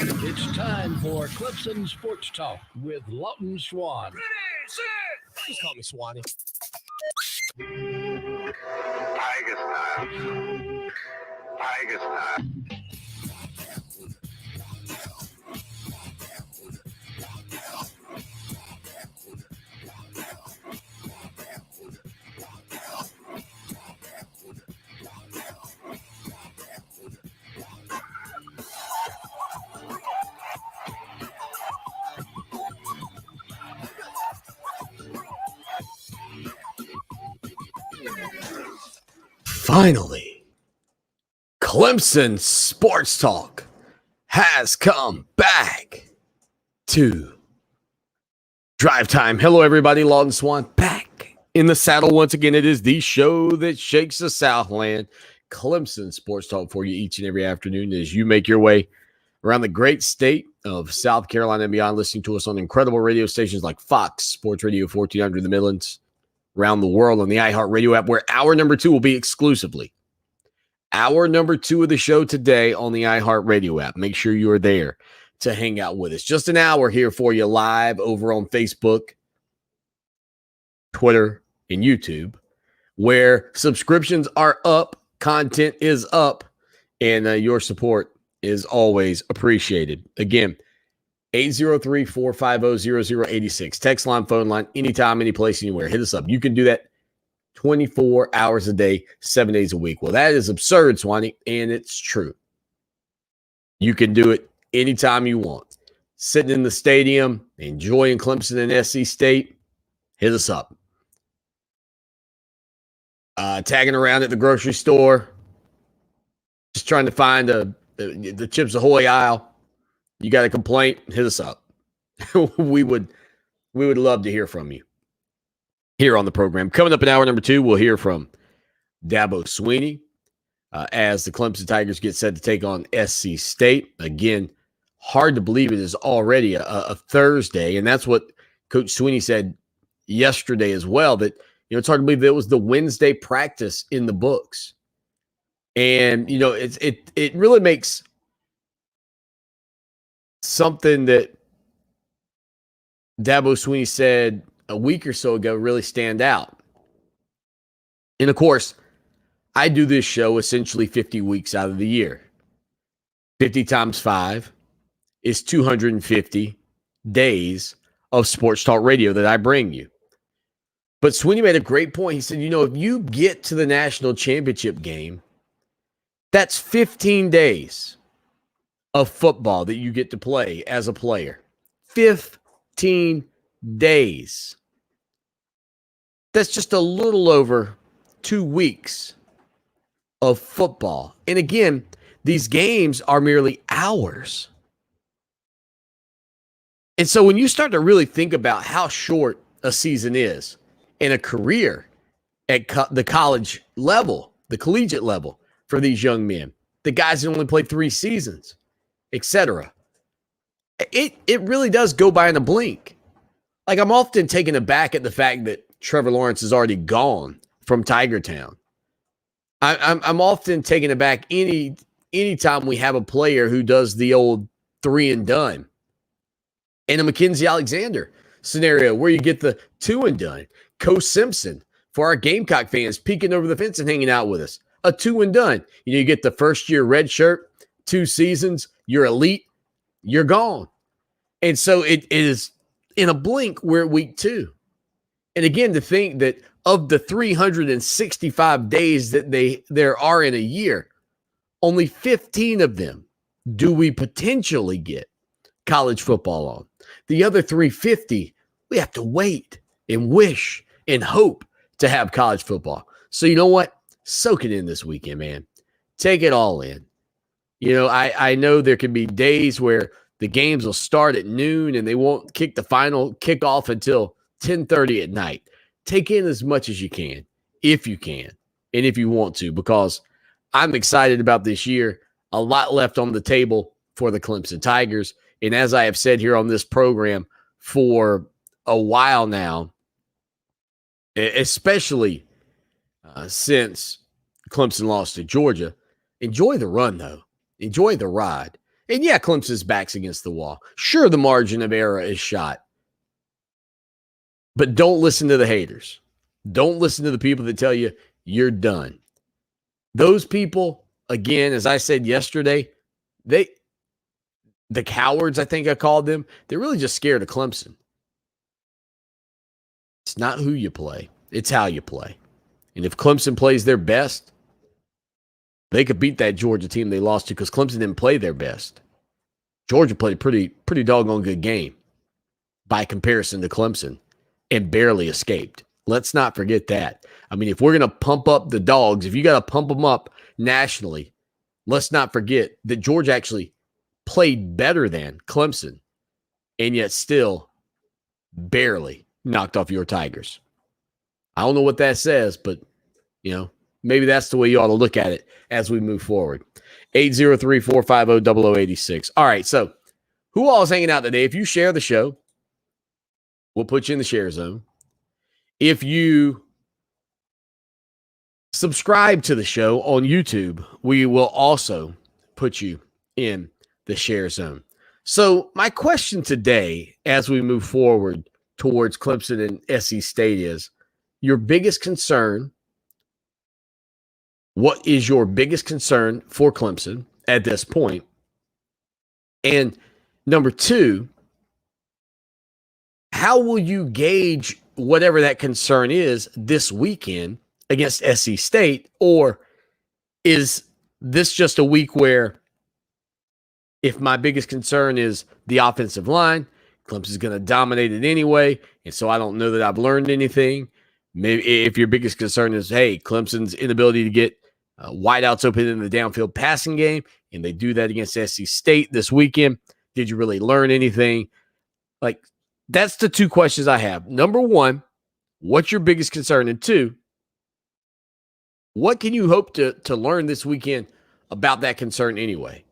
It's time for Clemson Sports Talk with Lawton Swan. Ready, set. Just call me Swanny. Tiger style. Tiger style. Finally, Clemson Sports Talk has come back to Drive Time. Hello, everybody. Lawton Swan back in the saddle once again. It is the show that shakes the Southland. Clemson Sports Talk for you each and every afternoon as you make your way around the great state of South Carolina and beyond, listening to us on incredible radio stations like Fox Sports Radio 1400 in the Midlands, around the world on the iHeart Radio app, where hour number 2 will be exclusively. Hour number 2 of the show today on the iHeart Radio app. Make sure you are there to hang out with us. Just an hour here for you live over on Facebook, Twitter, and YouTube, where subscriptions are up, content is up, and your support is always appreciated. Again, 803-450-0086. Text line, phone line, anytime, any place, anywhere. Hit us up. You can do that 24 hours a day, 7 days a week. Well, that is absurd, Swanny, and it's true. You can do it anytime you want. Sitting in the stadium, enjoying Clemson and SC State, hit us up. Tagging around at the grocery store, just trying to find the Chips Ahoy aisle. You got a complaint, hit us up. we would love to hear from you here on the program. Coming up in hour number 2, we'll hear from Dabo Swanny as the Clemson Tigers get set to take on SC State. Again, hard to believe it is already a Thursday, and that's what Coach Swanny said yesterday as well, that it's hard to believe that it was the Wednesday practice in the books. And, it really makes something that Dabo Swanny said a week or so ago really stand out. And of course, I do this show essentially 50 weeks out of the year. 50 times 5 is 250 days of sports talk radio that I bring you. But Swanny made a great point. He said, if you get to the national championship game, that's 15 days of football that you get to play as a player. 15 days. That's just a little over 2 weeks of football. And again, these games are merely hours. And so when you start to really think about how short a season is and a career at the college level, the collegiate level for these young men, the guys that only played 3 seasons, etc. It really does go by in a blink. Like, I'm often taken aback at the fact that Trevor Lawrence is already gone from Tiger Town. I'm often taken aback anytime we have a player who does the old 3 and done. And a Mackenzie Alexander scenario where you get the 2 and done. Coach Simpson, for our Gamecock fans, peeking over the fence and hanging out with us. A 2 and done. You get the first year red shirt, 2 seasons, you're elite, you're gone. And so it is in a blink, we're at week 2. And again, to think that of the 365 days that there are in a year, only 15 of them do we potentially get college football on. The other 350, we have to wait and wish and hope to have college football. So you know what? Soak it in this weekend, man. Take it all in. I know there can be days where the games will start at noon and they won't kick the final kickoff until 10:30 at night. Take in as much as you can, if you can, and if you want to, because I'm excited about this year. A lot left on the table for the Clemson Tigers. And as I have said here on this program for a while now, especially since Clemson lost to Georgia, enjoy the run, though. Enjoy the ride. And yeah, Clemson's back's against the wall. Sure, the margin of error is shot. But don't listen to the haters. Don't listen to the people that tell you you're done. Those people, again, as I said yesterday, the cowards, I think I called them, they're really just scared of Clemson. It's not who you play. It's how you play. And if Clemson plays their best, they could beat that Georgia team they lost to because Clemson didn't play their best. Georgia played a pretty doggone good game by comparison to Clemson and barely escaped. Let's not forget that. I mean, if we're going to pump up the dogs, if you got to pump them up nationally, let's not forget that Georgia actually played better than Clemson and yet still barely knocked off your Tigers. I don't know what that says, but, maybe that's the way you ought to look at it as we move forward. 803-450-0086. All right, so who all is hanging out today? If you share the show, we'll put you in the share zone. If you subscribe to the show on YouTube, we will also put you in the share zone. So my question today, as we move forward towards Clemson and SC State, is your biggest concern. What is your biggest concern for Clemson at this point? And number two, how will you gauge whatever that concern is this weekend against SC State? Or is this just a week where if my biggest concern is the offensive line, Clemson's going to dominate it anyway, and so I don't know that I've learned anything? Maybe if your biggest concern is, hey, Clemson's inability to get wideouts open in the downfield passing game, and they do that against SC State this weekend, did you really learn anything? Like, that's the two questions I have. Number one, what's your biggest concern? And two, what can you hope to learn this weekend about that concern anyway?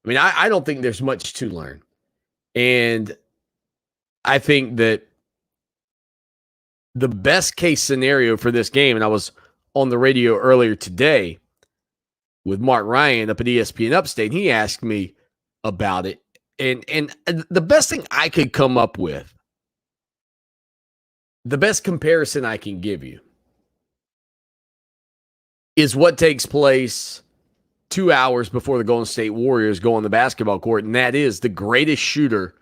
I mean, I don't think there's much to learn. And I think that the best case scenario for this game, and I was on the radio earlier today with Mark Ryan up at ESPN Upstate, and he asked me about it. And the best thing I could come up with, the best comparison I can give you, is what takes place 2 hours before the Golden State Warriors go on the basketball court, and that is the greatest shooter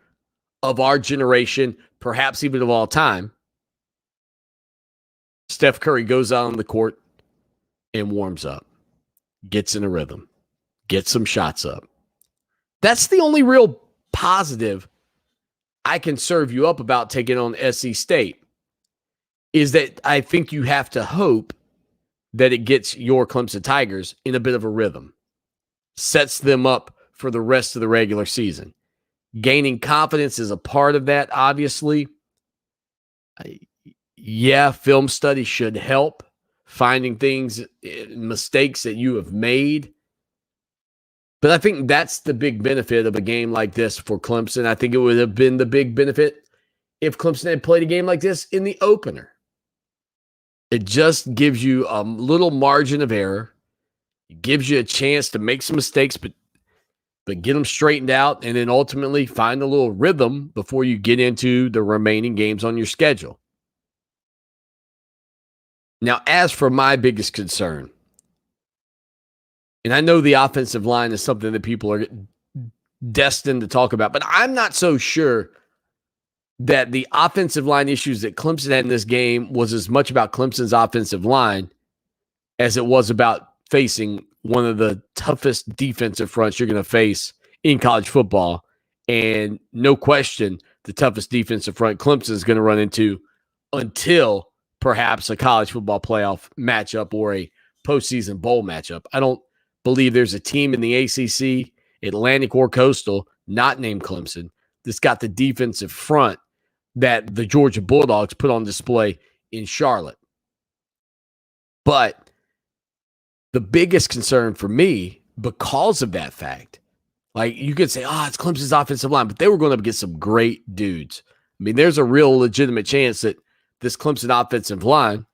of our generation, perhaps even of all time. Steph Curry goes out on the court and warms up, gets in a rhythm, gets some shots up. That's the only real positive I can serve you up about taking on SC State, is that I think you have to hope that it gets your Clemson Tigers in a bit of a rhythm, sets them up for the rest of the regular season. Gaining confidence is a part of that, obviously. Yeah, film study should help, finding things, mistakes that you have made. But I think that's the big benefit of a game like this for Clemson. I think it would have been the big benefit if Clemson had played a game like this in the opener. It just gives you a little margin of error. It gives you a chance to make some mistakes, but get them straightened out, and then ultimately find a little rhythm before you get into the remaining games on your schedule. Now, as for my biggest concern, and I know the offensive line is something that people are destined to talk about, but I'm not so sure that the offensive line issues that Clemson had in this game was as much about Clemson's offensive line as it was about facing one of the toughest defensive fronts you're going to face in college football. And no question, the toughest defensive front Clemson is going to run into until perhaps a college football playoff matchup or a postseason bowl matchup. I don't believe there's a team in the ACC, Atlantic or Coastal, not named Clemson, that's got the defensive front that the Georgia Bulldogs put on display in Charlotte. But the biggest concern for me, because of that fact, like you could say, it's Clemson's offensive line, but they were going to get some great dudes. I mean, there's a real legitimate chance that this Clemson offensive line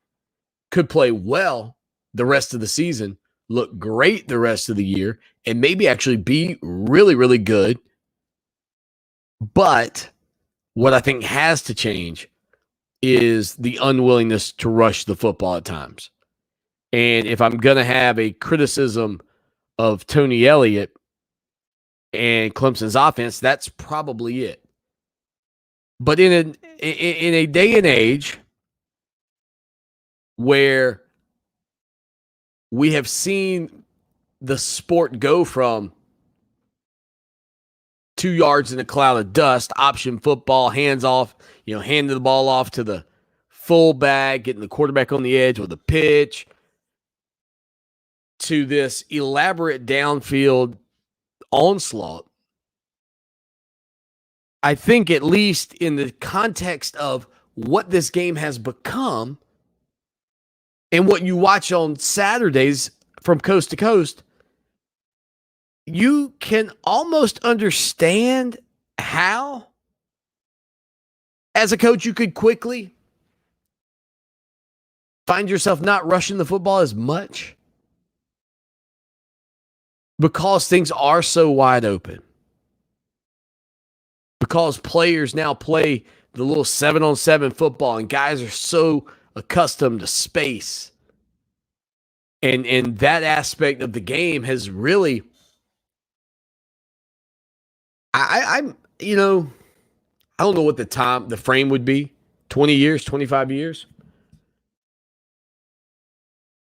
could play well the rest of the season look great the rest of the year and maybe actually be really, really good. But what I think has to change is the unwillingness to rush the football at times. And if I'm going to have a criticism of Tony Elliott and Clemson's offense, that's probably it. But in a day and age where we have seen the sport go from 2 yards in a cloud of dust, option football, hands off, handing the ball off to the fullback, getting the quarterback on the edge with a pitch, to this elaborate downfield onslaught. I think at least in the context of what this game has become and what you watch on Saturdays from coast to coast, you can almost understand how, as a coach, you could quickly find yourself not rushing the football as much because things are so wide open. Because players now play the little 7-on-7 football and guys are so accustomed to space. And that aspect of the game has really, I don't know what the frame would be, 20 years, 25 years.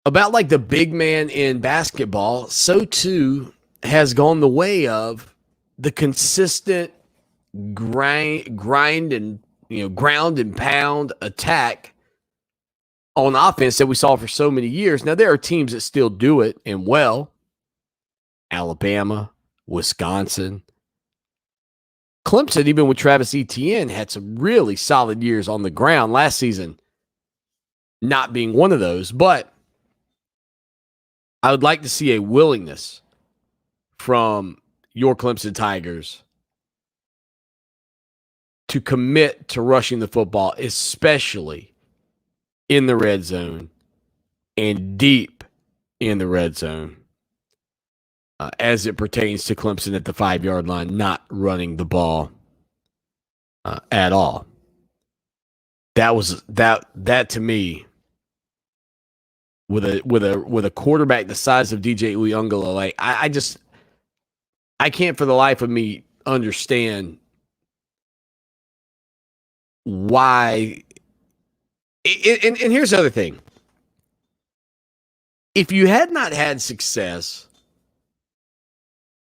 About like the big man in basketball, so too has gone the way of the consistent grind and ground and pound attack on offense that we saw for so many years. Now there are teams that still do it and well. Alabama, Wisconsin, Clemson, even with Travis Etienne, had some really solid years on the ground last season, not being one of those. But I would like to see a willingness from your Clemson Tigers to commit to rushing the football, especially in the red zone and deep in the red zone as it pertains to Clemson at the 5-yard line, not running the ball at all. That to me, with a quarterback the size of DJ Uyunglele, I can't for the life of me understand why. And here's the other thing. If you had not had success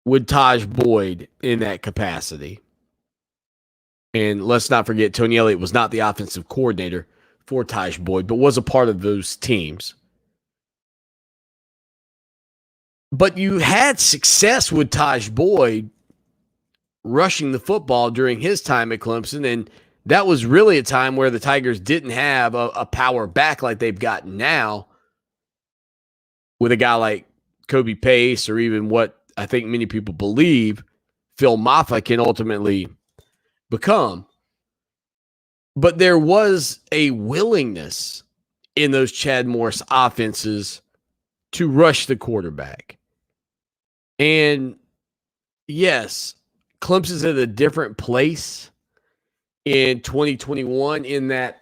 with Taj Boyd in that capacity, and let's not forget Tony Elliott was not the offensive coordinator for Taj Boyd, but was a part of those teams. But you had success with Taj Boyd rushing the football during his time at Clemson, and that was really a time where the Tigers didn't have a power back like they've got now with a guy like Kobe Pace, or even what I think many people believe Phil Maffa can ultimately become. But there was a willingness in those Chad Morris offenses to rush the quarterback. And yes, Clemson's at a different place in 2021 in that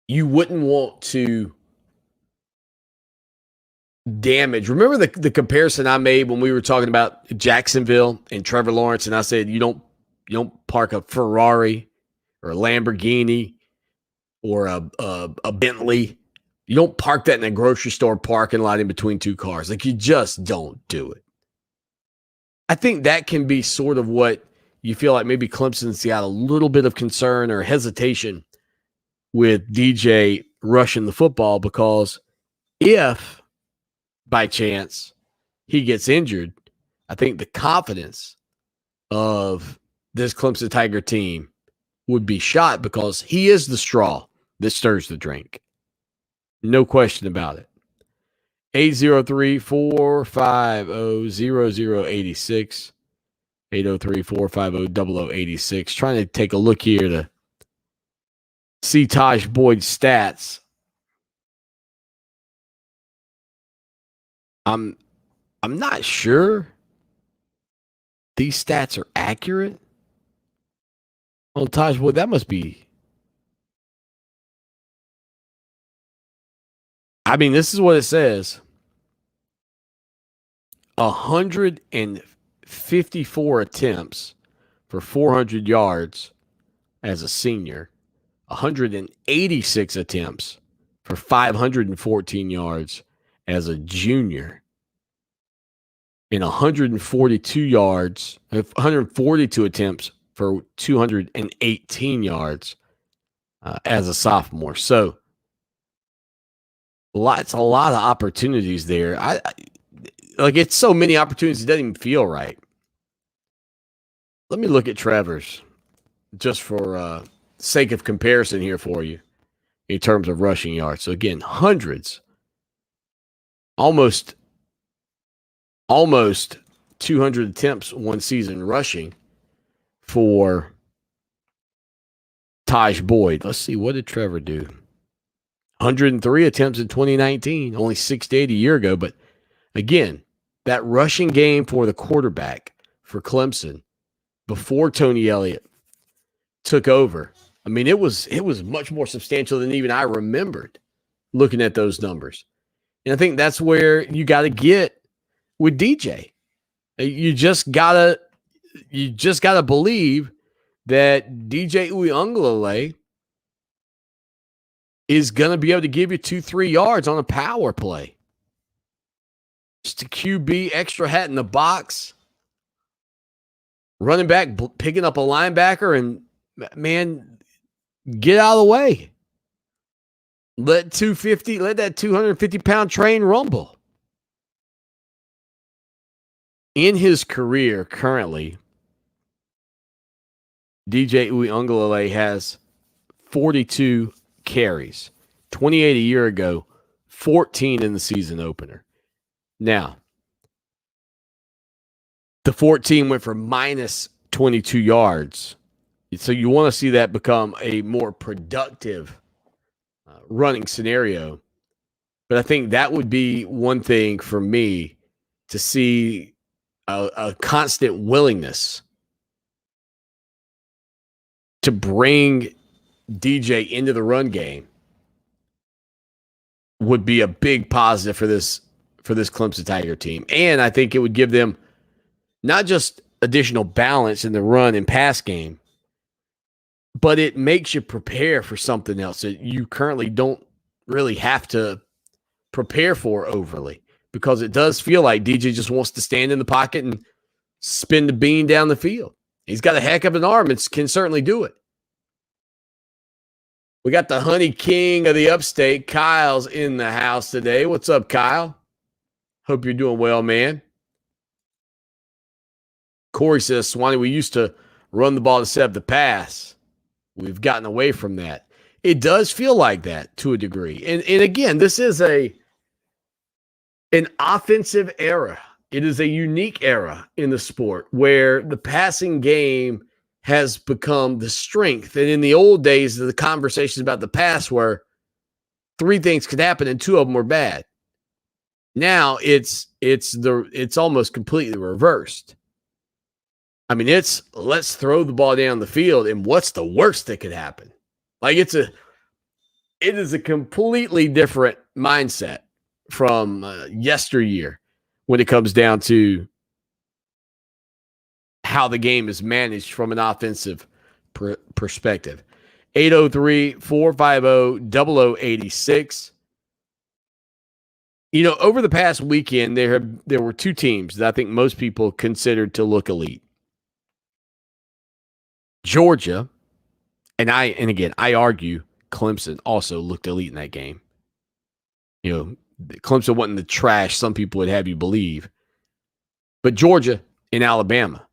you wouldn't want to damage. Remember the comparison I made when we were talking about Jacksonville and Trevor Lawrence, and I said you don't park a Ferrari or a Lamborghini or a Bentley. You don't park that in a grocery store parking lot in between two cars. Like, you just don't do it. I think that can be sort of what you feel like maybe Clemson's got a little bit of concern or hesitation with DJ rushing the football, because if by chance he gets injured, I think the confidence of this Clemson Tiger team would be shot, because he is the straw that stirs the drink. No question about it. 803-450-0086. 803-450-0086. Trying to take a look here to see Taj Boyd's stats. I'm not sure these stats are accurate. Oh, Taj, well, that must be. I mean, this is what it says. 154 attempts for 400 yards as a senior. 186 attempts for 514 yards as a junior. And 142 attempts for 218 yards as a sophomore. So a lot of opportunities there. Like, it's so many opportunities, it doesn't even feel right. Let me look at Trevor's just for sake of comparison here for you in terms of rushing yards. So again, hundreds, almost 200 attempts one season rushing for Taj Boyd. Let's see, what did Trevor do? 103 attempts in 2019, only 68 a year ago. But again, that rushing game for the quarterback for Clemson before Tony Elliott took over, I mean, it was much more substantial than even I remembered looking at those numbers. And I think that's where you got to get with DJ. You just gotta believe that DJ Uiagalelei is going to be able to give you 2-3 yards on a power play. Just a QB extra hat in the box. Running back picking up a linebacker and, man, get out of the way. Let that 250-pound train rumble. In his career currently, DJ Uiagalelei has 42 carries, 28 a year ago, 14 in the season opener. Now, the 14 went for minus 22 yards. So you want to see that become a more productive running scenario. But I think that would be one thing for me to see a constant willingness to bring DJ into the run game would be a big positive for this Clemson Tiger team. And I think it would give them not just additional balance in the run and pass game, but it makes you prepare for something else that you currently don't really have to prepare for overly, because it does feel like DJ just wants to stand in the pocket and spin the bean down the field. He's got a heck of an arm and can certainly do it. We got the Honey King of the Upstate. Kyle's in the house today. What's up, Kyle? Hope you're doing well, man. Corey says, Swanny, we used to run the ball to set up the pass. We've gotten away from that. It does feel like that to a degree. And again, this is an offensive era. It is a unique era in the sport where the passing game has become the strength. And in the old days, the conversations about the pass were 3 things could happen and 2 of them were bad. Now it's almost completely reversed. I mean, it's let's throw the ball down the field, and what's the worst that could happen? Like, it is a completely different mindset from yesteryear when it comes down to how the game is managed from an offensive perspective. 803-450-0086. You know, over the past weekend, there were 2 teams that I think most people considered to look elite. Georgia, and again, I argue Clemson also looked elite in that game. You know, Clemson wasn't the trash some people would have you believe. But Georgia and Alabama.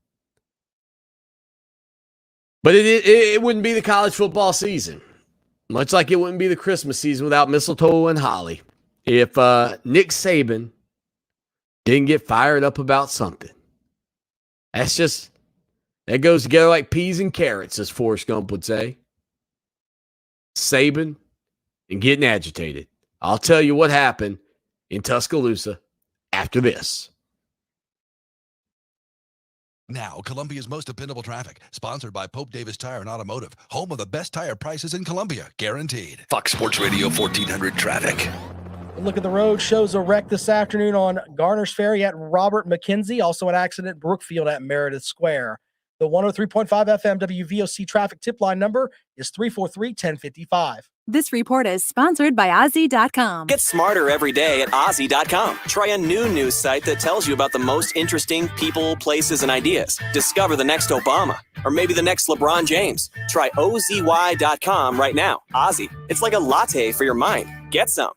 But it wouldn't be the college football season, much like it wouldn't be the Christmas season without mistletoe and holly, if Nick Saban didn't get fired up about something. That goes together like peas and carrots, as Forrest Gump would say. Saban and getting agitated. I'll tell you what happened in Tuscaloosa after this. Now, Columbia's most dependable traffic, sponsored by Pope Davis Tire and Automotive, home of the best tire prices in Columbia, guaranteed. Fox Sports Radio 1400 traffic. Look at the road shows a wreck this afternoon on Garner's Ferry at Robert McKenzie. Also an accident at Brookfield at Meredith Square. The 103.5 FM WVOC traffic tip line number is 343-1055. This report is sponsored by Ozzy.com. Get smarter every day at Ozzy.com. Try a new news site that tells you about the most interesting people, places, and ideas. Discover the next Obama, or maybe the next LeBron James. Try OZY.com right now. Ozzy, it's like a latte for your mind. Get some.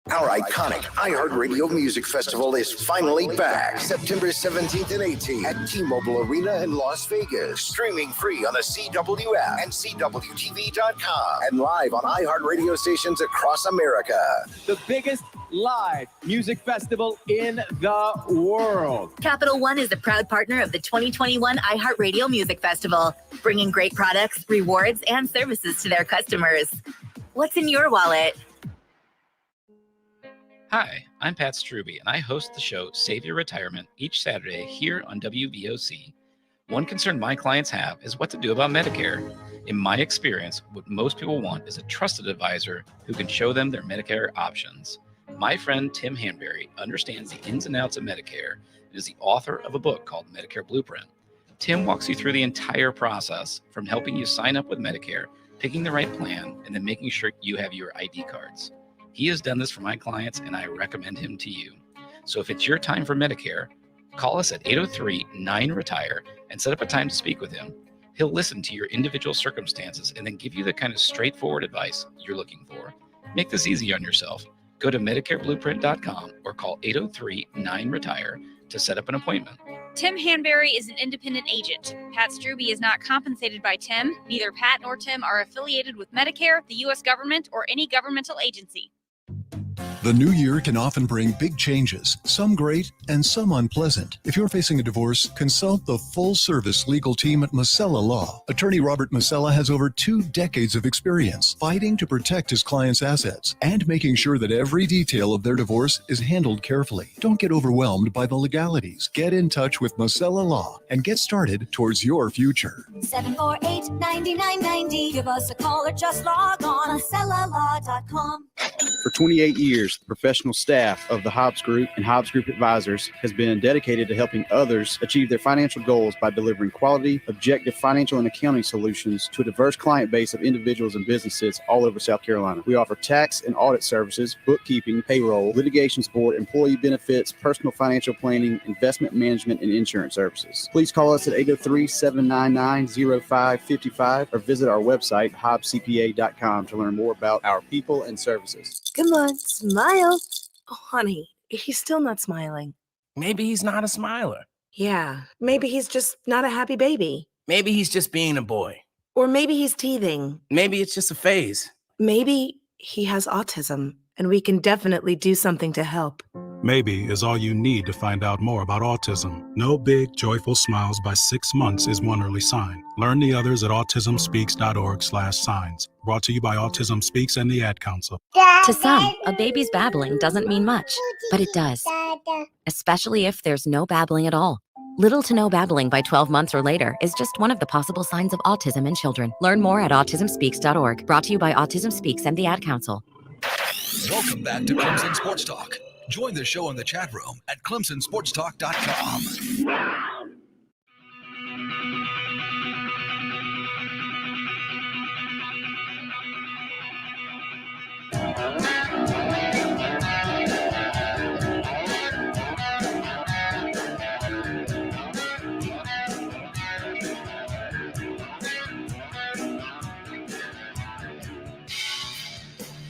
Our iconic iHeart Radio Music Festival is finally back, September 17th and 18th at T-Mobile Arena in Las Vegas. Streaming free on the CW app and CWTV.com and live on iHeart radio stations across America. The biggest live music festival in the world. Capital One is the proud partner of the 2021 iHeart Radio Music Festival, bringing great products, rewards, and services to their customers. What's in your wallet? Hi, I'm Pat Struby, and I host the show Save Your Retirement each Saturday here on WVOC. One concern my clients have is what to do about Medicare. In my experience, what most people want is a trusted advisor who can show them their Medicare options. My friend Tim Hanberry understands the ins and outs of Medicare and is the author of a book called Medicare Blueprint. Tim walks you through the entire process, from helping you sign up with Medicare, picking the right plan, and then making sure you have your ID cards. He has done this for my clients, and I recommend him to you. So if it's your time for Medicare, call us at 803-9-RETIRE and set up a time to speak with him. He'll listen to your individual circumstances and then give you the kind of straightforward advice you're looking for. Make this easy on yourself. Go to MedicareBlueprint.com or call 803-9-RETIRE to set up an appointment. Tim Hanberry is an independent agent. Pat Struby is not compensated by Tim. Neither Pat nor Tim are affiliated with Medicare, the U.S. government, or any governmental agency. The new year can often bring big changes, some great and some unpleasant. If you're facing a divorce, consult the full-service legal team at Masella Law. Attorney Robert Masella has over 2 decades of experience fighting to protect his clients' assets and making sure that every detail of their divorce is handled carefully. Don't get overwhelmed by the legalities. Get in touch with Masella Law and get started towards your future. 748-9990. Give us a call or just log on MasellaLaw.com. For 28 years, the professional staff of the Hobbs Group and Hobbs Group Advisors has been dedicated to helping others achieve their financial goals by delivering quality, objective financial and accounting solutions to a diverse client base of individuals and businesses all over South Carolina. We offer tax and audit services, bookkeeping, payroll, litigation support, employee benefits, personal financial planning, investment management, and insurance services. Please call us at 803-799-0555 or visit our website, hobbscpa.com, to learn more about our people and services. Come on, smile. Oh, honey, he's still not smiling. Maybe he's not a smiler. Yeah, maybe he's just not a happy baby. Maybe he's just being a boy. Or maybe he's teething. Maybe it's just a phase. Maybe he has autism, and we can definitely do something to help. Maybe is all you need to find out more about autism. No big, joyful smiles by 6 months is one early sign. Learn the others at autismspeaks.org/signs. Brought to you by Autism Speaks and the Ad Council. To some, a baby's babbling doesn't mean much, but it does. Especially if there's no babbling at all. Little to no babbling by 12 months or later is just one of the possible signs of autism in children. Learn more at autismspeaks.org. Brought to you by Autism Speaks and the Ad Council. Welcome back to Clemson Sports Talk. Join the show in the chat room at clemsonsportstalk.com.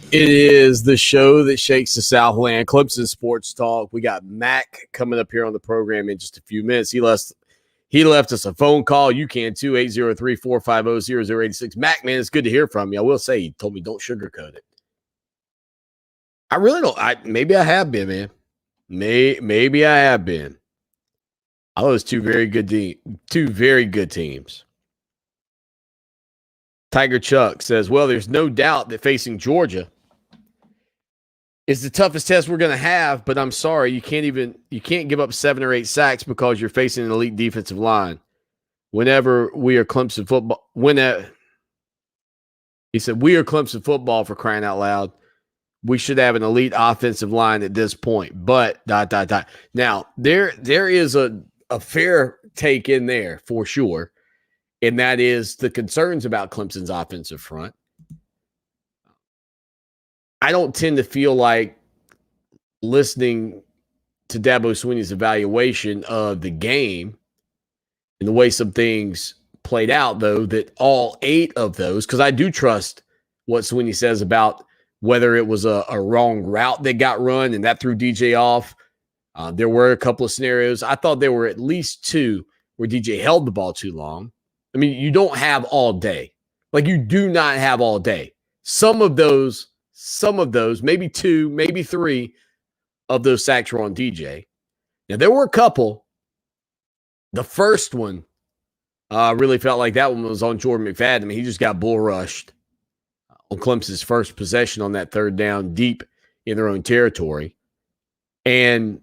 It is the show that shakes the Southland, Clemson Sports Talk. We got Mac coming up here on the program in just a few minutes. He left us a phone call. You can too, 803-450-0086. Mac, man, it's good to hear from you. I will say, he told me don't sugarcoat it. I really don't. Maybe I have been, man. Maybe I have been. I those two very good teams. Tiger Chuck says, well, there's no doubt that facing Georgia It's the toughest test we're going to have, but I'm sorry, you can't give up 7 or 8 sacks because you're facing an elite defensive line. Whenever we are Clemson football, he said, we are Clemson football, for crying out loud. We should have an elite offensive line at this point, but ... Now, there is a fair take in there for sure, and that is the concerns about Clemson's offensive front. I don't tend to feel like, listening to Dabo Swinney's evaluation of the game and the way some things played out, though, that all 8 of those, because I do trust what Swinney says about whether it was a wrong route that got run and that threw DJ off. There were a couple of scenarios. I thought there were at least 2 where DJ held the ball too long. I mean, you don't have all day. Like, you do not have all day. Some of those, maybe 2, maybe 3 of those sacks were on DJ. Now, there were a couple. The first one really felt like that one was on Jordan McFadden. I mean, he just got bull rushed on Clemson's first possession on that 3rd down deep in their own territory. And,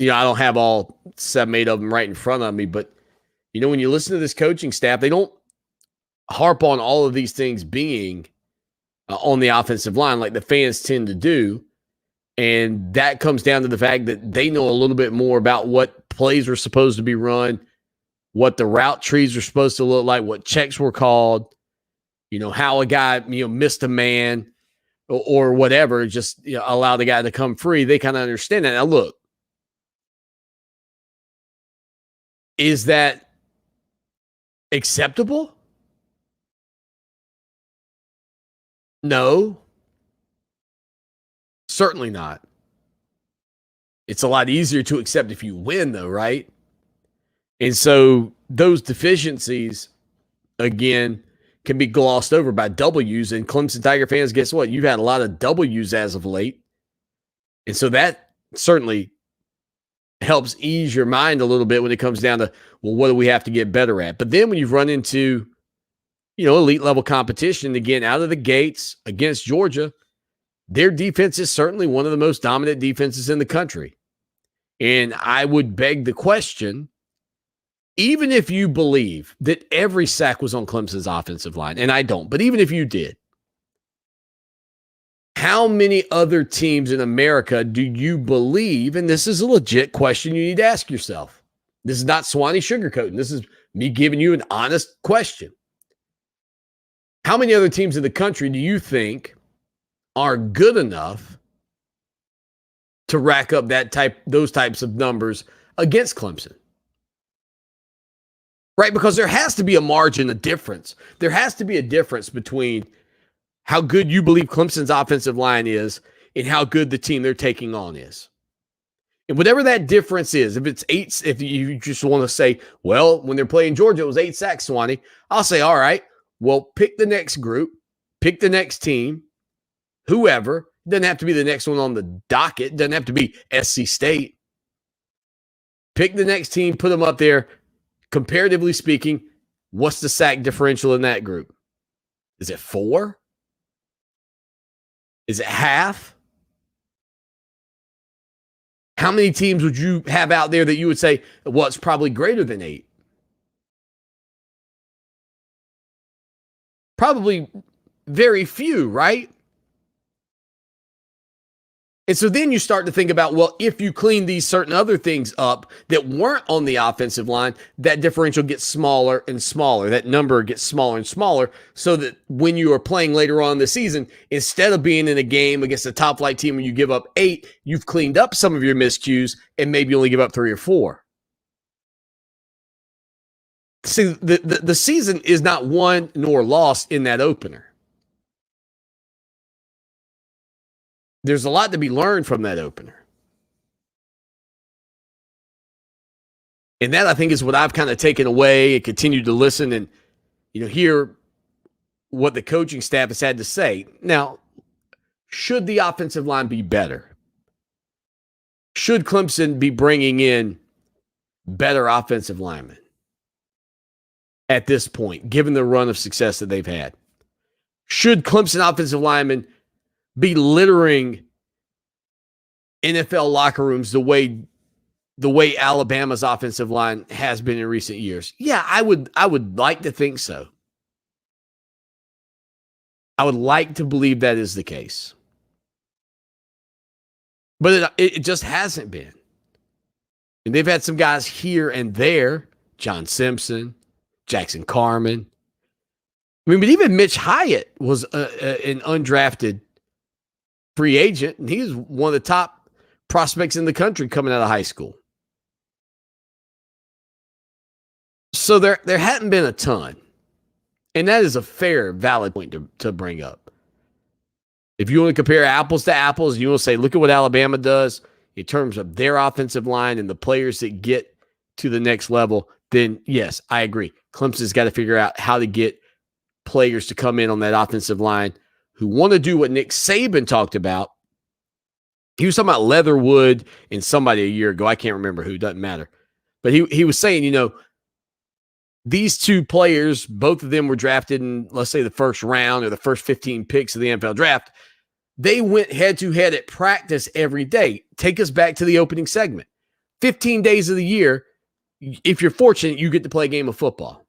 I don't have all 7, 8 of them right in front of me, but, when you listen to this coaching staff, they don't harp on all of these things being on the offensive line like the fans tend to do. And that comes down to the fact that they know a little bit more about what plays were supposed to be run, what the route trees were supposed to look like, what checks were called, how a guy, missed a man or whatever, just allow the guy to come free. They kind of understand that. Now, look, is that acceptable? No. Certainly not. It's a lot easier to accept if you win, though, right? And so those deficiencies, again, can be glossed over by W's. And Clemson Tiger fans, guess what? You've had a lot of W's as of late. And so that certainly helps ease your mind a little bit when it comes down to, well, what do we have to get better at? But then when you've run into, elite level competition, again, out of the gates against Georgia, their defense is certainly one of the most dominant defenses in the country. And I would beg the question, even if you believe that every sack was on Clemson's offensive line, and I don't, but even if you did, how many other teams in America do you believe, and this is a legit question you need to ask yourself. This is not Swanny sugarcoating. This is me giving you an honest question. How many other teams in the country do you think are good enough to rack up those types of numbers against Clemson? Right? Because there has to be a margin of difference. There has to be a difference between how good you believe Clemson's offensive line is and how good the team they're taking on is. And whatever that difference is, if it's 8, if you just want to say, well, when they're playing Georgia, it was 8 sacks, Swanny, I'll say, all right, well, pick the next group, pick the next team, whoever. It doesn't have to be the next one on the docket. It doesn't have to be SC State. Pick the next team, put them up there. Comparatively speaking, what's the sack differential in that group? Is it 4? Is it half? How many teams would you have out there that you would say, well, it's probably greater than 8? Probably very few, right? And so then you start to think about, well, if you clean these certain other things up that weren't on the offensive line, that differential gets smaller and smaller. That number gets smaller and smaller, so that when you are playing later on in the season, instead of being in a game against a top flight team where you give up 8, you've cleaned up some of your miscues and maybe only give up 3 or 4. See, the season is not won nor lost in that opener. There's a lot to be learned from that opener. And that, I think, is what I've kind of taken away and continued to listen and, hear what the coaching staff has had to say. Now, should the offensive line be better? Should Clemson be bringing in better offensive linemen at this point, given the run of success that they've had? Should Clemson offensive linemen be littering NFL locker rooms the way Alabama's offensive line has been in recent years? Yeah, I would like to think so. I would like to believe that is the case. But it just hasn't been. And they've had some guys here and there, John Simpson, Jackson Carman. I mean, but even Mitch Hyatt was an undrafted free agent, and he was one of the top prospects in the country coming out of high school. So there hadn't been a ton. And that is a fair, valid point to bring up. If you want to compare apples to apples, you want to say, look at what Alabama does in terms of their offensive line and the players that get to the next level, then yes, I agree. Clemson's got to figure out how to get players to come in on that offensive line who want to do what Nick Saban talked about. He was talking about Leatherwood and somebody a year ago. I can't remember who, doesn't matter. But he was saying, these two players, both of them were drafted in, let's say, the first round or the first 15 picks of the NFL draft. They went head-to-head at practice every day. Take us back to the opening segment. 15 days of the year, if you're fortunate, you get to play a game of football.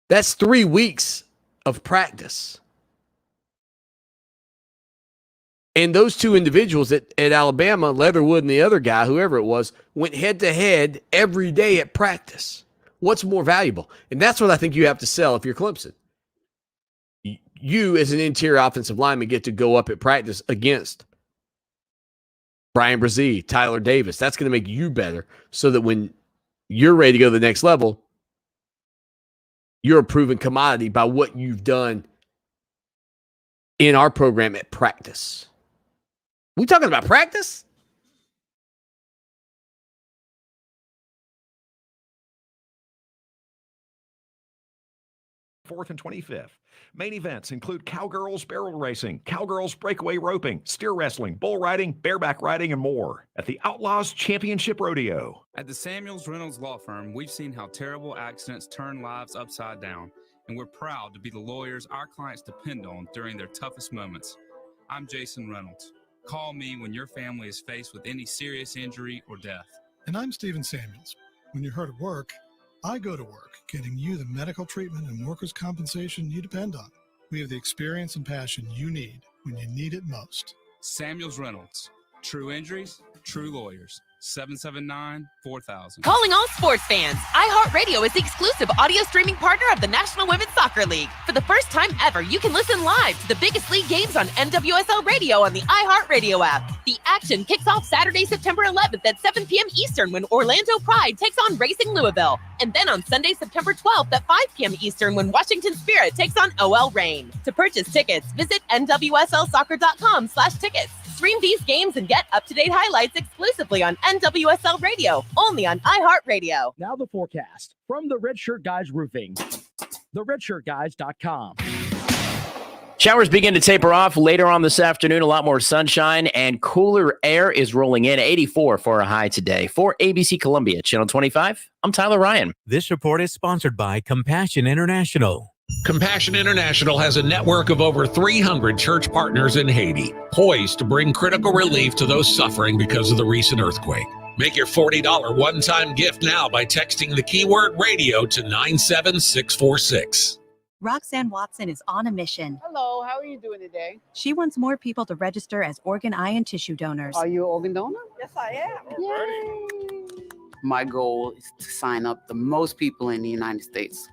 That's 3 weeks of practice. And those two individuals at Alabama, Leatherwood and the other guy, whoever it was, went head-to-head every day at practice. What's more valuable? And that's what I think you have to sell if you're Clemson. You, as an interior offensive lineman, get to go up at practice against Brian Brzee, Tyler Davis. That's going to make you better so that when you're ready to go to the next level, you're a proven commodity by what you've done in our program at practice. We talking about practice? Fourth and 25th. Main events include cowgirls barrel racing, cowgirls breakaway roping, steer wrestling, bull riding, bareback riding, and more at the Outlaws Championship Rodeo. At the Samuels Reynolds Law Firm, we've seen how terrible accidents turn lives upside down, and we're proud to be the lawyers our clients depend on during their toughest moments. I'm Jason Reynolds. Call me when your family is faced with any serious injury or death. And I'm Stephen Samuels. When you're hurt at work, I go to work, getting you the medical treatment and workers' compensation you depend on. We have the experience and passion you need when you need it most. Samuels Reynolds. True injuries, true lawyers. 779-4000. Calling all sports fans, iHeart Radio is the exclusive audio streaming partner of the National Women's Soccer League. For the first time ever, you can listen live to the biggest league games on NWSL Radio on the iHeart Radio app. The action kicks off Saturday, September 11th at 7 p.m. Eastern when Orlando Pride takes on Racing Louisville. And then on Sunday, September 12th at 5 p.m. Eastern when Washington Spirit takes on OL Reign. To purchase tickets, visit nwslsoccer.com/tickets. Stream these games and get up-to-date highlights exclusively on NWSL Radio, only on iHeartRadio. Now the forecast from the Red Shirt Guys Roofing, theredshirtguys.com. Showers begin to taper off later on this afternoon. A lot more sunshine and cooler air is rolling in. 84 for a high today. For ABC Columbia, Channel 25, I'm Tyler Ryan. This report is sponsored by Compassion International. Compassion International has a network of over 300 church partners in Haiti, poised to bring critical relief to those suffering because of the recent earthquake. Make your $40 one-time gift now by texting the keyword radio to 97646. Roxanne Watson is on a mission. Hello, how are you doing today? She wants more people to register as organ, eye, and tissue donors. Are you an organ donor? Yes, I am. Yay. My goal is to sign up the most people in the United States.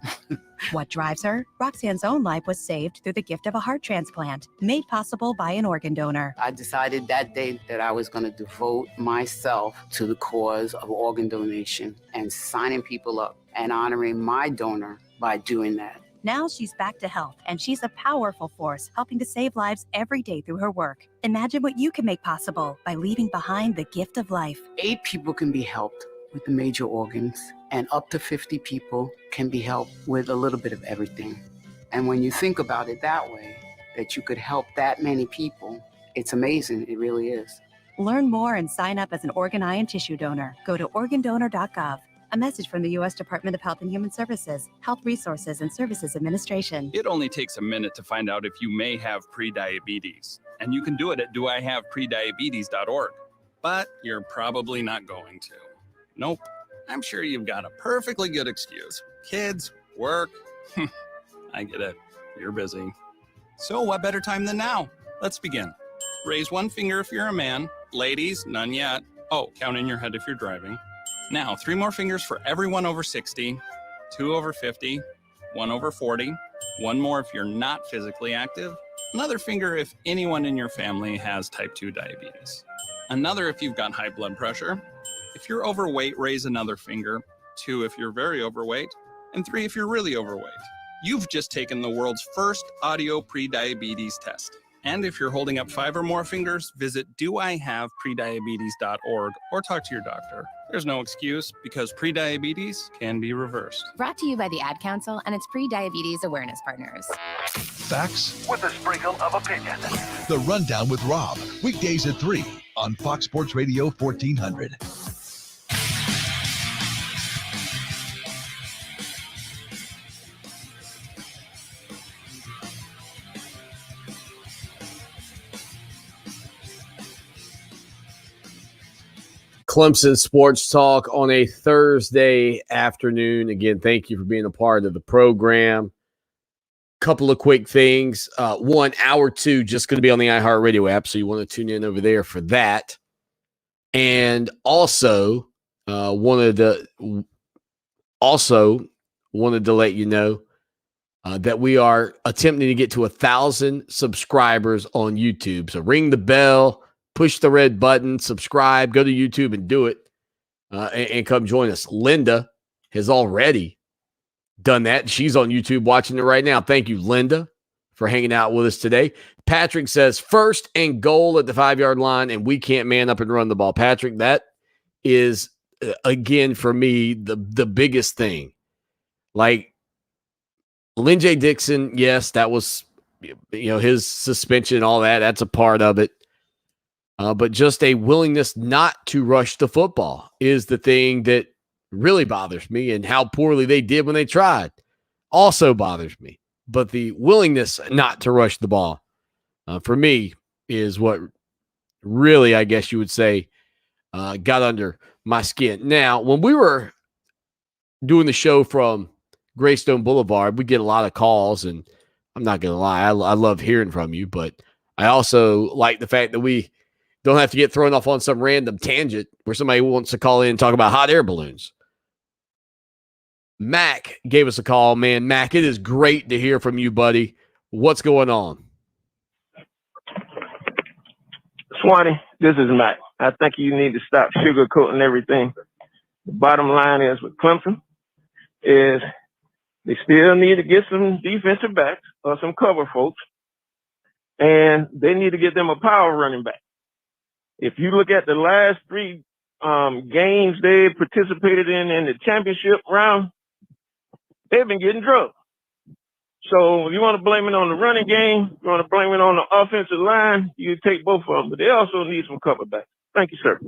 What drives her? Roxanne's own life was saved through the gift of a heart transplant, made possible by an organ donor. I decided that day that I was going to devote myself to the cause of organ donation and signing people up and honoring my donor by doing that. Now she's back to health, and she's a powerful force helping to save lives every day through her work. Imagine what you can make possible by leaving behind the gift of life. 8 people can be helped with the major organs, and up to 50 people can be helped with a little bit of everything. And when you think about it that way, that you could help that many people, it's amazing. It really is. Learn more and sign up as an organ, eye, and tissue donor. Go to organdonor.gov. A message from the U.S. Department of Health and Human Services, Health Resources and Services Administration. It only takes a minute to find out if you may have prediabetes, and you can do it at doihaveprediabetes.org. But you're probably not going to. Nope. I'm sure you've got a perfectly good excuse. Kids, work. I get it. You're busy. So what better time than now? Let's begin. Raise one finger if you're a man. Ladies, none yet. Oh, count in your head if you're driving. Now, 3 more fingers for everyone over 60, 2 over 50, 1 over 40, 1 more if you're not physically active, another finger if anyone in your family has type 2 diabetes, another if you've got high blood pressure. If you're overweight, raise another finger, 2 if you're very overweight, and 3 if you're really overweight. You've just taken the world's first audio prediabetes test. And if you're holding up 5 or more fingers, visit doihaveprediabetes.org or talk to your doctor. There's no excuse because prediabetes can be reversed. Brought to you by the Ad Council and its pre-diabetes awareness partners. Facts with a sprinkle of opinion. The Rundown with Rob, weekdays at 3 on Fox Sports Radio 1400. Clemson Sports Talk on a Thursday afternoon. Again, thank you for being a part of the program. Couple of quick things. One, hour 2, just going to be on the iHeart Radio app, so you want to tune in over there for that. And also, wanted to let you know that we are attempting to get to 1,000 subscribers on YouTube. So ring the bell. Push the red button, subscribe, go to YouTube and do it, and come join us. Linda has already done that. She's on YouTube watching it right now. Thank you, Linda, for hanging out with us today. Patrick says, 1st and goal at the 5-yard line, and we can't man up and run the ball. Patrick, that is, again, for me, the biggest thing. Like, Lynn J. Dixon, yes, that was, his suspension and all that. That's a part of it. But just a willingness not to rush the football is the thing that really bothers me, and how poorly they did when they tried also bothers me. But the willingness not to rush the ball, for me, is what really, I guess you would say, got under my skin. Now, when we were doing the show from Greystone Boulevard, we get a lot of calls, and I'm not going to lie, I love hearing from you, but I also like the fact that we don't have to get thrown off on some random tangent where somebody wants to call in and talk about hot air balloons. Mac gave us a call. Man, Mac, it is great to hear from you, buddy. What's going on? Swanny, this is Mac. I think you need to stop sugarcoating everything. The bottom line is with Clemson is they still need to get some defensive backs or some cover folks, and they need to get them a power running back. If you look at the last 3 games they participated in the championship round, they've been getting drugged. So if you want to blame it on the running game, you want to blame it on the offensive line, you take both of them. But they also need some cover back. Thank you, sir.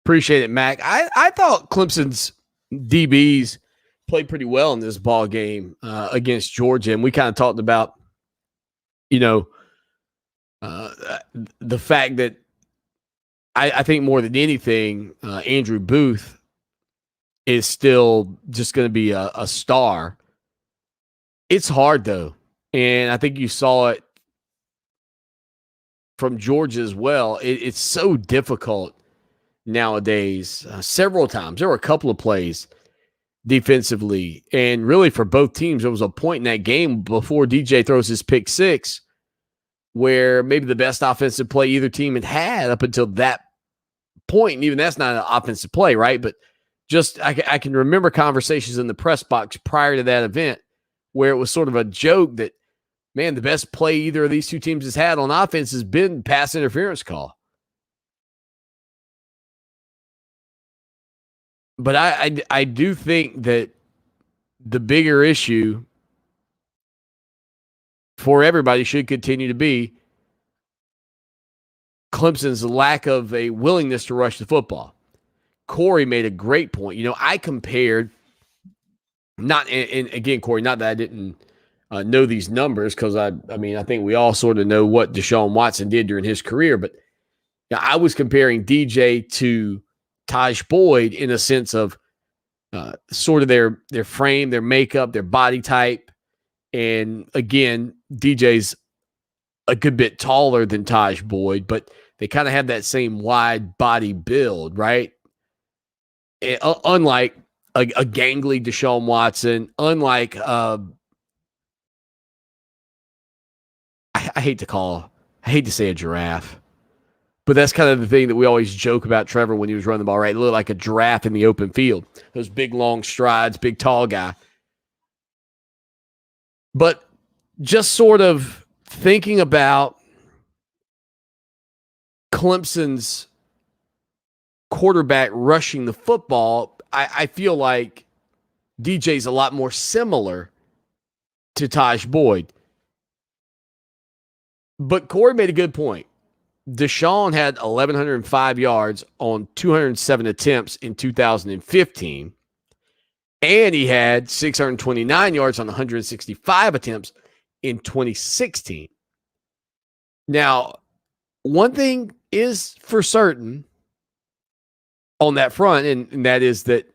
Appreciate it, Mac. I thought Clemson's DBs played pretty well in this ball game against Georgia, and we kind of talked about, the fact that I think more than anything, Andrew Booth is still just going to be a star. It's hard, though, and I think you saw it from Georgia as well. It's so difficult nowadays. Several times. There were a couple of plays defensively, and really for both teams, there was a point in that game before DJ throws his pick 6 where maybe the best offensive play either team had up until that point, and even that's not an offensive play, right? But just I can remember conversations in the press box prior to that event where it was sort of a joke that, man, the best play either of these two teams has had on offense has been pass interference call. But I do think that the bigger issue for everybody should continue to be Clemson's lack of a willingness to rush the football. Corey made a great point. I compared and again, Corey, not that I didn't know these numbers, because I think we all sort of know what Deshaun Watson did during his career, but I was comparing DJ to Taj Boyd in a sense of sort of their frame, their makeup, their body type. And again, DJ's a good bit taller than Taj Boyd, but they kind of have that same wide body build, right? Unlike a gangly Deshaun Watson, unlike I hate to say a giraffe, but that's kind of the thing that we always joke about Trevor when he was running the ball, right? It looked like a giraffe in the open field. Those big, long strides, big, tall guy. But just sort of thinking about Clemson's quarterback rushing the football, I feel like DJ's a lot more similar to Taj Boyd. But Corey made a good point. Deshaun had 1,105 yards on 207 attempts in 2015, and he had 629 yards on 165 attempts in 2016. Now, one thing is for certain on that front, and that is that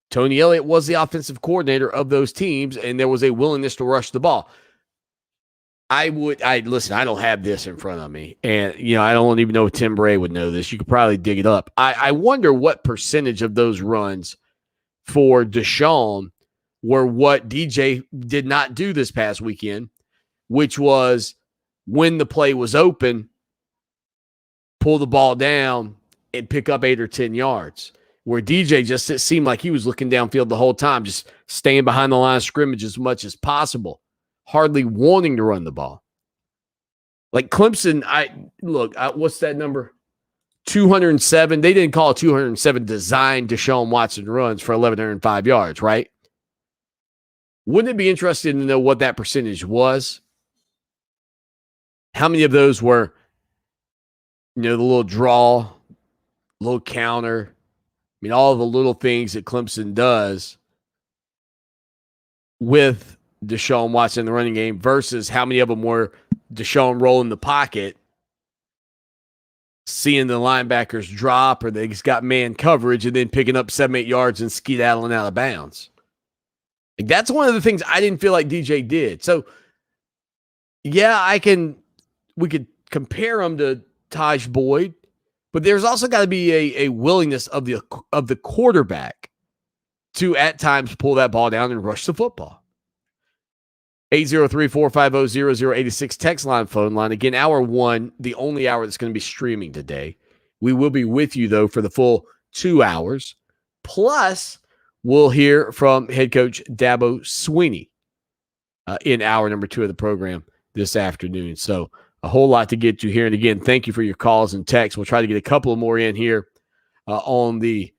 Tony Elliott was the offensive coordinator of those teams, and there was a willingness to rush the ball. Listen, I don't have this in front of me, and I don't even know if Tim Bray would know this. You could probably dig it up. I wonder what percentage of those runs for Deshaun were what DJ did not do this past weekend, which was when the play was open, pull the ball down and pick up 8 or 10 yards, where DJ just it seemed like he was looking downfield the whole time, just staying behind the line of scrimmage as much as possible, hardly wanting to run the ball. Like Clemson, what's that number? 207. They didn't call it 207 designed Deshaun Watson runs for 1,105 yards, right? Wouldn't it be interesting to know what that percentage was? How many of those were, the little draw, little counter, all the little things that Clemson does with Deshaun Watson in the running game versus how many of them were Deshaun rolling the pocket, seeing the linebackers drop, or they just got man coverage and then picking up 7-8 yards and skedaddling out of bounds. That's one of the things I didn't feel like DJ did. So, yeah, we could compare him to Taj Boyd, but there's also got to be a willingness of the quarterback to at times pull that ball down and rush the football. 803-450-0086 text line, phone line. Again, hour one, the only hour that's going to be streaming today. We will be with you, though, for the full 2 hours. Plus, we'll hear from head coach Dabo Swanny in hour number 2 of the program this afternoon. So a whole lot to get to here. And again, thank you for your calls and texts. We'll try to get a couple more in here on the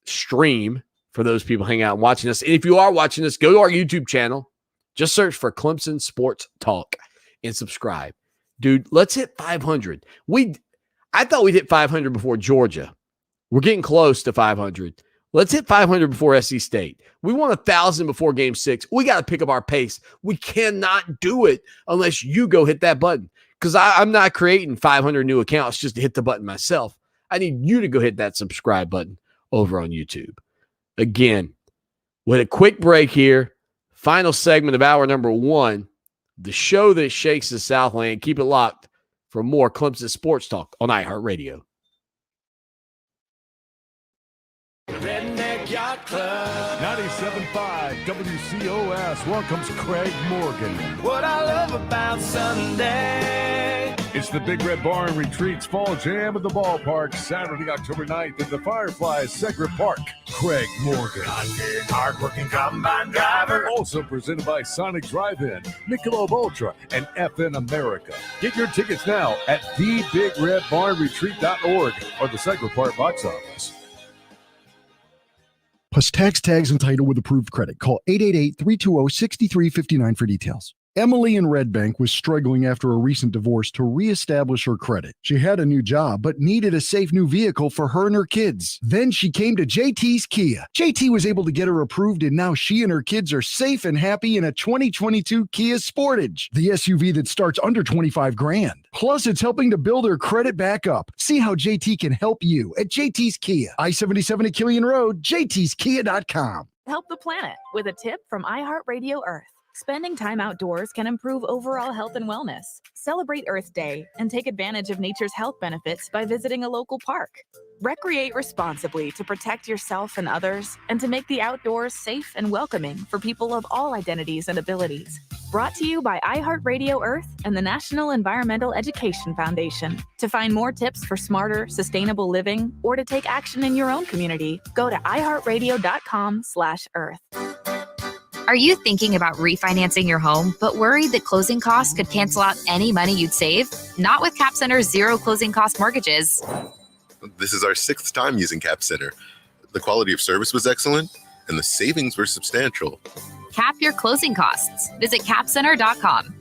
stream for those people hanging out and watching us. And if you are watching us, go to our YouTube channel. Just search for Clemson Sports Talk and subscribe. Dude, let's hit 500. I thought we'd hit 500 before Georgia. We're getting close to 500. Let's hit 500 before SC State. We want 1,000 before Game 6. We got to pick up our pace. We cannot do it unless you go hit that button, because I'm not creating 500 new accounts just to hit the button myself. I need you to go hit that subscribe button over on YouTube. Again, with a quick break here, final segment of hour number 1, the show that shakes the Southland. Keep it locked for more Clemson Sports Talk on iHeartRadio. Redneck Yacht Club 97.5 WCOS welcomes Craig Morgan. What I love about Sunday. It's the Big Red Barn Retreats Fall Jam at the Ballpark, Saturday, October 9th at the Fireflies, Segra Park. Craig Morgan. God-fearing, hard-working combine driver. Also presented by Sonic Drive-In, Michelob Ultra, and FN America. Get your tickets now at thebigredbarnretreat.org or the Segra Park box office. Plus tags and title with approved credit. Call 888-320-6359 for details. Emily in Red Bank was struggling after a recent divorce to reestablish her credit. She had a new job, but needed a safe new vehicle for her and her kids. Then she came to JT's Kia. JT was able to get her approved, and now she and her kids are safe and happy in a 2022 Kia Sportage, the SUV that starts under 25 grand. Plus, it's helping to build her credit back up. See how JT can help you at JT's Kia. I-77 at Killian Road, jtskia.com. Help the planet with a tip from iHeart Radio Earth. Spending time outdoors can improve overall health and wellness. Celebrate Earth Day and take advantage of nature's health benefits by visiting a local park. Recreate responsibly to protect yourself and others, and to make the outdoors safe and welcoming for people of all identities and abilities. Brought to you by iHeart Radio Earth and the National Environmental Education Foundation. To find more tips for smarter, sustainable living, or to take action in your own community, go to iHeartRadio.com/earth. Are you thinking about refinancing your home, but worried that closing costs could cancel out any money you'd save? Not with Cap Center's zero closing cost mortgages. This is our 6th time using Cap Center. The quality of service was excellent, and the savings were substantial. Cap your closing costs. Visit capcenter.com.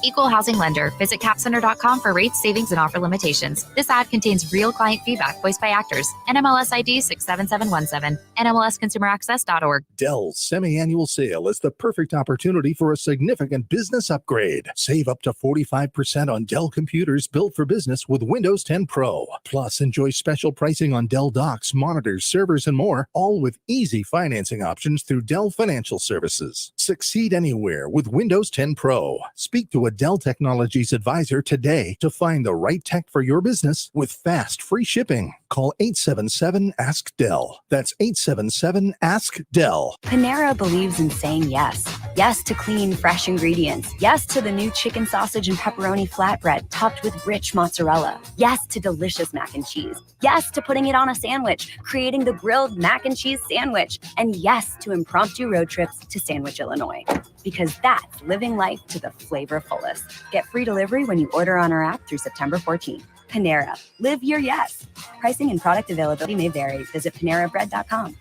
Equal housing lender. Visit capcenter.com for rates, savings, and offer limitations. This ad contains real client feedback voiced by actors. NMLS ID 67717. NMLSconsumeraccess.org. Dell's semi-annual sale is the perfect opportunity for a significant business upgrade. Save up to 45% on Dell computers built for business with Windows 10 Pro. Plus, enjoy special pricing on Dell docks, monitors, servers, and more, all with easy financing options through Dell Financial Services. Succeed anywhere with Windows 10 Pro. Speak to a Dell Technologies advisor today to find the right tech for your business with fast, free shipping. Call 877-ASK-DELL. That's 877-ASK-DELL. Panera believes in saying yes. Yes to clean, fresh ingredients. Yes to the new chicken sausage and pepperoni flatbread topped with rich mozzarella. Yes to delicious mac and cheese. Yes to putting it on a sandwich, creating the grilled mac and cheese sandwich. And yes to impromptu road trips to Sandwich, Illinois. Because that's living life to the flavor fullest. Get free delivery when you order on our app through September 14th. Panera. Live your yes. Pricing and product availability may vary. Visit PaneraBread.com.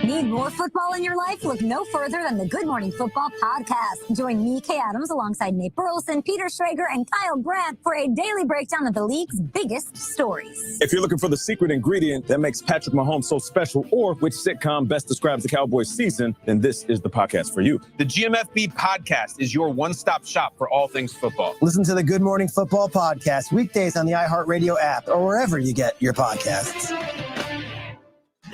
Need more football in your life? Look no further than the Good Morning Football podcast. Join me, Kay Adams, alongside Nate Burleson, Peter Schrager, and Kyle Brandt for a daily breakdown of the league's biggest stories. If you're looking for the secret ingredient that makes Patrick Mahomes so special, or which sitcom best describes the Cowboys season, then this is the podcast for you. The GMFB podcast is your one-stop shop for all things football. Listen to the Good Morning Football podcast weekdays on the iHeart Radio app or wherever you get your podcasts.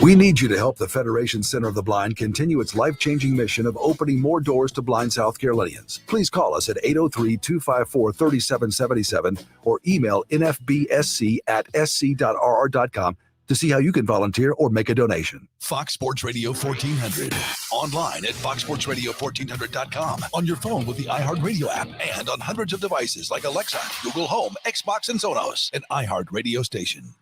We need you to help the Federation Center of the Blind continue its life-changing mission of opening more doors to blind South Carolinians. Please call us at 803-254-3777 or email nfbsc@sc.rr.com to see how you can volunteer or make a donation. Fox Sports Radio 1400. Online at foxsportsradio1400.com. On your phone with the iHeart Radio app and on hundreds of devices like Alexa, Google Home, Xbox, and Sonos. An iHeart Radio station.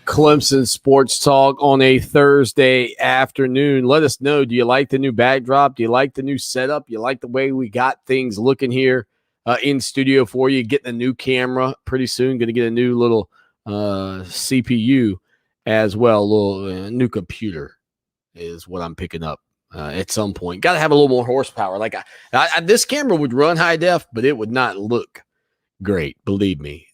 Clemson Sports Talk on a Thursday afternoon. Let us know, do you like the new backdrop? Do you like the new setup? You like the way we got things looking here in studio for you? Getting a new camera pretty soon. Going to get a new little CPU as well. A little new computer is what I'm picking up at some point. Got to have a little more horsepower. Like this camera would run high def, but it would not look great, believe me.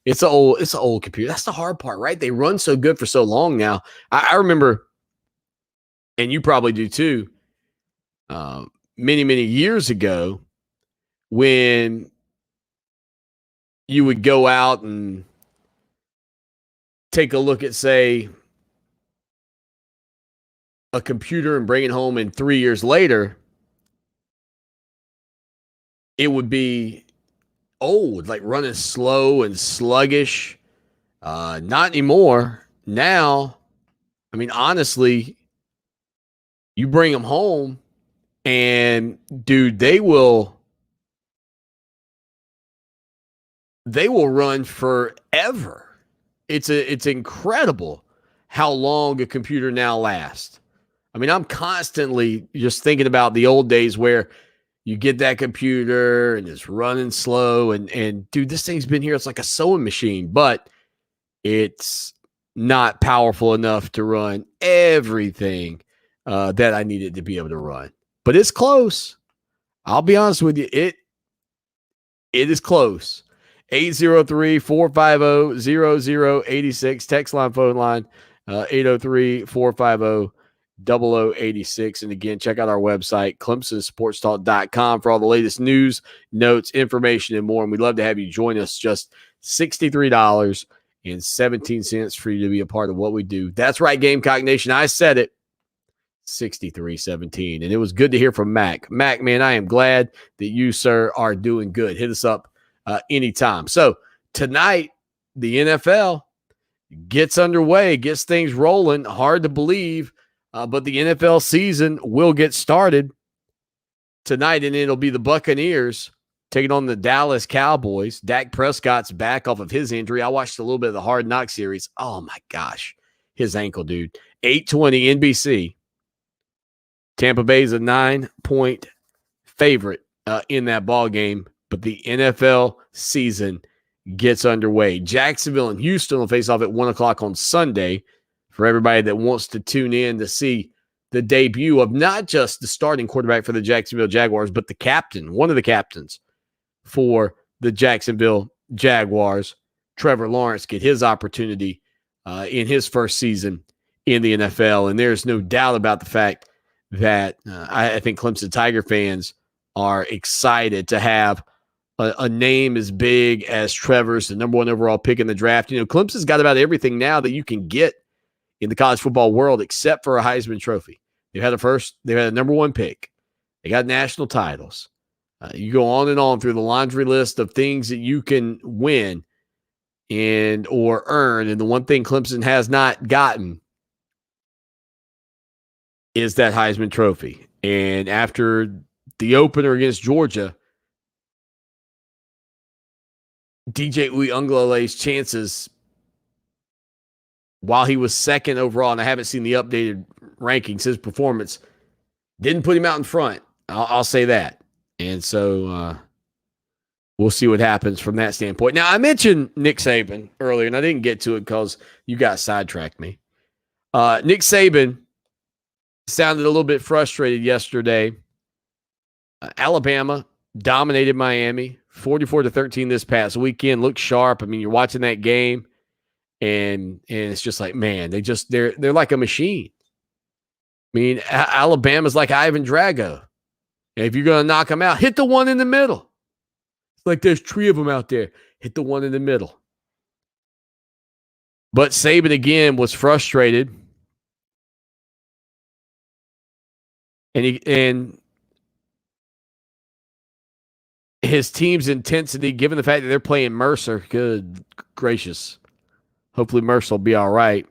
It's an old computer. That's the hard part, right? They run so good for so long now. I remember, and you probably do too, many, many years ago when you would go out and take a look at, say, a computer and bring it home, and 3 years later, it would be old, like running slow and sluggish. Not anymore. Now, I mean, honestly, you bring them home and dude, they will run forever. It's incredible how long a computer now lasts. I mean, I'm constantly just thinking about the old days where you get that computer and it's running slow. And dude, this thing's been here. It's like a sewing machine, but it's not powerful enough to run everything that I needed to be able to run. But it's close. I'll be honest with you. It is close. 803-450-0086. Text line, phone line, 803-450-0086. And again, check out our website, clemsonsportstalk.com, for all the latest news, notes, information, and more. And we'd love to have you join us. Just $63.17 for you to be a part of what we do. That's right, Gamecock Nation. I said it. 63-17. And it was good to hear from Mac. Mac, man, I am glad that you, sir, are doing good. Hit us up anytime. So tonight, the NFL gets underway, gets things rolling. Hard to believe, but the NFL season will get started tonight, and it'll be the Buccaneers taking on the Dallas Cowboys. Dak Prescott's back off of his injury. I watched a little bit of the Hard Knock series. Oh, my gosh. His ankle, dude. 8:20 NBC. Tampa Bay is a 9-point favorite in that ball game, but the NFL season gets underway. Jacksonville and Houston will face off at 1 o'clock on Sunday for everybody that wants to tune in to see the debut of not just the starting quarterback for the Jacksonville Jaguars, but the captain, one of the captains for the Jacksonville Jaguars, Trevor Lawrence, get his opportunity in his first season in the NFL. And there's no doubt about the fact that I think Clemson Tiger fans are excited to have a name as big as Trevor's, the number 1 overall pick in the draft. You know, Clemson's got about everything now that you can get in the college football world except for a Heisman Trophy. They've had a number 1 pick. They got national titles. You go on and on through the laundry list of things that you can win and or earn. And the one thing Clemson has not gotten is that Heisman Trophy. And after the opener against Georgia, DJ Uiagalelei's chances, while he was second overall, and I haven't seen the updated rankings, his performance didn't put him out in front. I'll say that. And so we'll see what happens from that standpoint. Now, I mentioned Nick Saban earlier, and I didn't get to it because you guys sidetracked me. Nick Saban sounded a little bit frustrated yesterday. Alabama dominated Miami 44-13 this past weekend. Looked sharp. I mean, you're watching that game, and it's just like, man, they're like a machine. I mean, Alabama's like Ivan Drago. And if you're going to knock them out, hit the one in the middle. It's like there's 3 of them out there. Hit the one in the middle. But Saban, again, was frustrated. And his team's intensity, given the fact that they're playing Mercer, good gracious. Hopefully Mercer will be all right.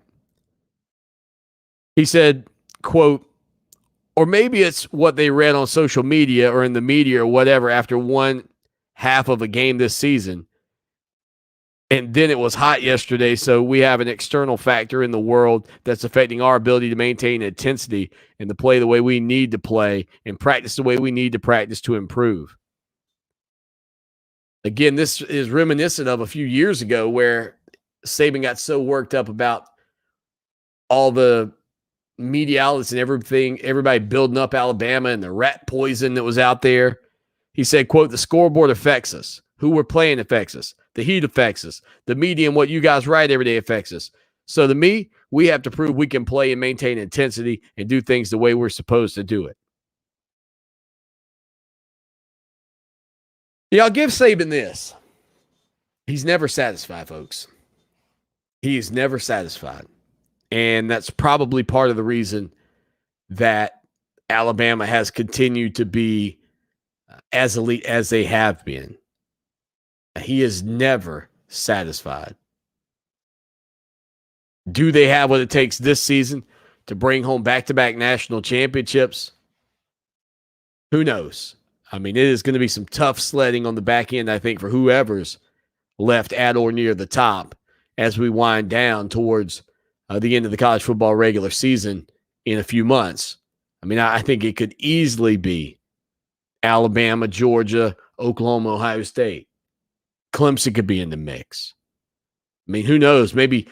He said, quote, or maybe it's what they read on social media or in the media or whatever after one half of a game this season. And then it was hot yesterday, so we have an external factor in the world that's affecting our ability to maintain intensity and to play the way we need to play and practice the way we need to practice to improve. Again, this is reminiscent of a few years ago where Saban got so worked up about all the media outlets and everything, everybody building up Alabama and the rat poison that was out there. He said, quote, the scoreboard affects us. Who we're playing affects us. The heat affects us. The media and what you guys write every day affects us. So to me, we have to prove we can play and maintain intensity and do things the way we're supposed to do it. Yeah, I'll give Saban this. He's never satisfied, folks. He is never satisfied. And that's probably part of the reason that Alabama has continued to be as elite as they have been. He is never satisfied. Do they have what it takes this season to bring home back-to-back national championships? Who knows? I mean, it is going to be some tough sledding on the back end, I think, for whoever's left at or near the top as we wind down towards the end of the college football regular season in a few months. I mean, I think it could easily be Alabama, Georgia, Oklahoma, Ohio State. Clemson could be in the mix. I mean, who knows? Maybe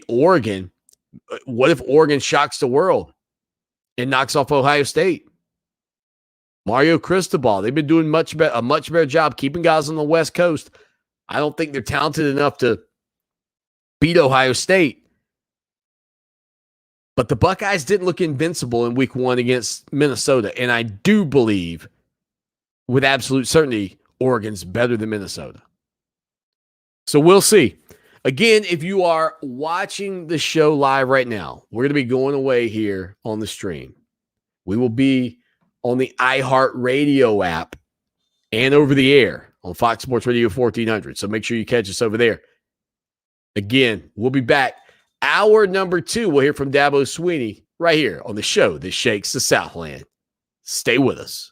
Oregon. What if Oregon shocks the world and knocks off Ohio State? Mario Cristobal, they've been doing a much better job keeping guys on the West Coast. I don't think they're talented enough to beat Ohio State. But the Buckeyes didn't look invincible in week 1 against Minnesota. And I do believe with absolute certainty Oregon's better than Minnesota. So we'll see. Again, if you are watching the show live right now, we're going to be going away here on the stream. We will be on the iHeart Radio app and over the air on Fox Sports Radio 1400. So make sure you catch us over there. Again, we'll be back. Hour number 2, we'll hear from Dabo Swanny right here on the show that shakes the Southland. Stay with us.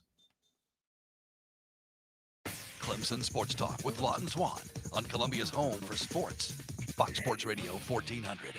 Clemson Sports Talk with Lawton Swan on Columbia's home for sports. Fox Sports Radio 1400.